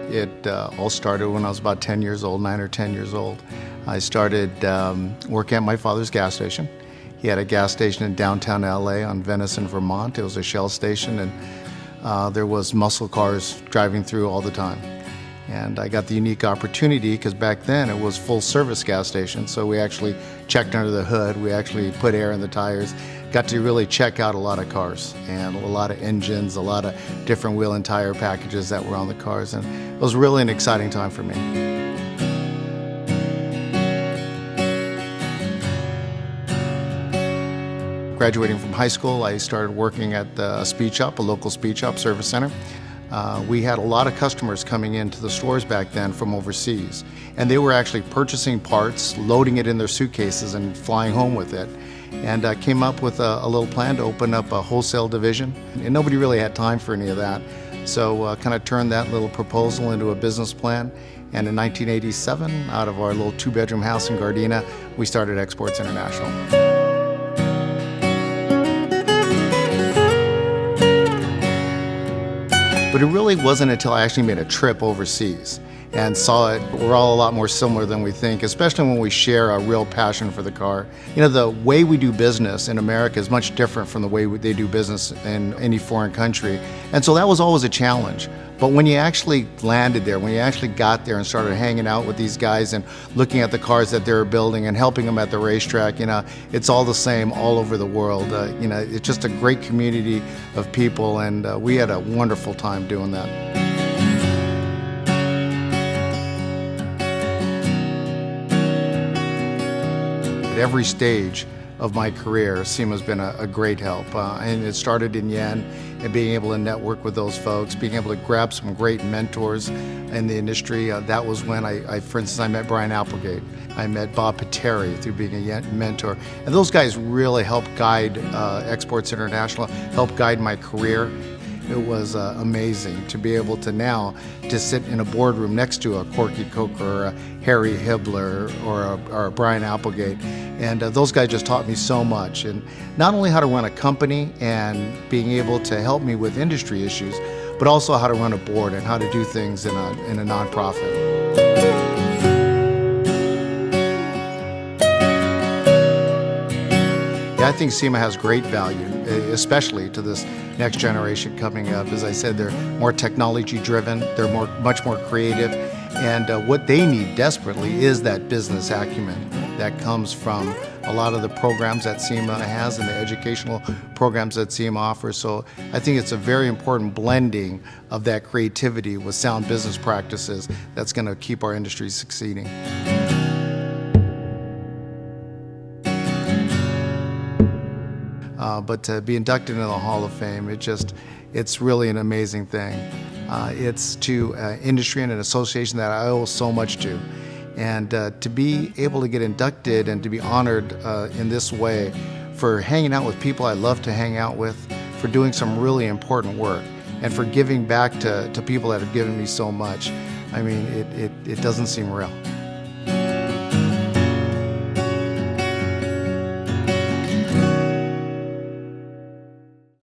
It all started when I was about 10 years old, 9 or 10 years old. I started working at my father's gas station. He had a gas station in downtown LA on Venice and Vermont. It was a Shell station, and there was muscle cars driving through all the time. And I got the unique opportunity because back then it was full service gas station. So we actually checked under the hood. We actually put air in the tires. Got to really check out a lot of cars and a lot of engines, a lot of different wheel and tire packages that were on the cars. And it was really an exciting time for me. Graduating from high school, I started working at a speed shop, a local speed shop service center. We had a lot of customers coming into the stores back then from overseas, and they were actually purchasing parts, loading it in their suitcases and flying home with it. And I came up with a little plan to open up a wholesale division, and nobody really had time for any of that. So kind of turned that little proposal into a business plan. And in 1987, out of our little 2-bedroom house in Gardena, we started Exports International. But it really wasn't until I actually made a trip overseas and saw it. We're all a lot more similar than we think, especially when we share a real passion for the car. You know, the way we do business in America is much different from the way they do business in any foreign country. And so that was always a challenge. But when you actually landed there, when you actually got there and started hanging out with these guys and looking at the cars that they were building and helping them at the racetrack, you know, it's all the same all over the world. You know, it's just a great community of people, and we had a wonderful time doing that. At every stage of my career, SEMA has been a great help. And it started in Yen and being able to network with those folks, being able to grab some great mentors in the industry. That was when for instance, I met Brian Applegate. I met Bob Pateri through being a Yen mentor. And those guys really helped guide Exports International, helped guide my career. It was amazing to be able to now to sit in a boardroom next to a Corky Coker or a Harry Hibbler or a Brian Applegate. And those guys just taught me so much. And not only how to run a company and being able to help me with industry issues, but also how to run a board and how to do things in a nonprofit. I think SEMA has great value, especially to this next generation coming up. As I said, they're more technology driven, they're much more creative, and what they need desperately is that business acumen that comes from a lot of the programs that SEMA has and the educational programs that SEMA offers. So I think it's a very important blending of that creativity with sound business practices that's going to keep our industry succeeding. But to be inducted into the Hall of Fame, it's really an amazing thing. It's to industry and an association that I owe so much to. And to be able to get inducted and to be honored in this way for hanging out with people I love to hang out with, for doing some really important work, and for giving back to people that have given me so much, I mean, it doesn't seem real.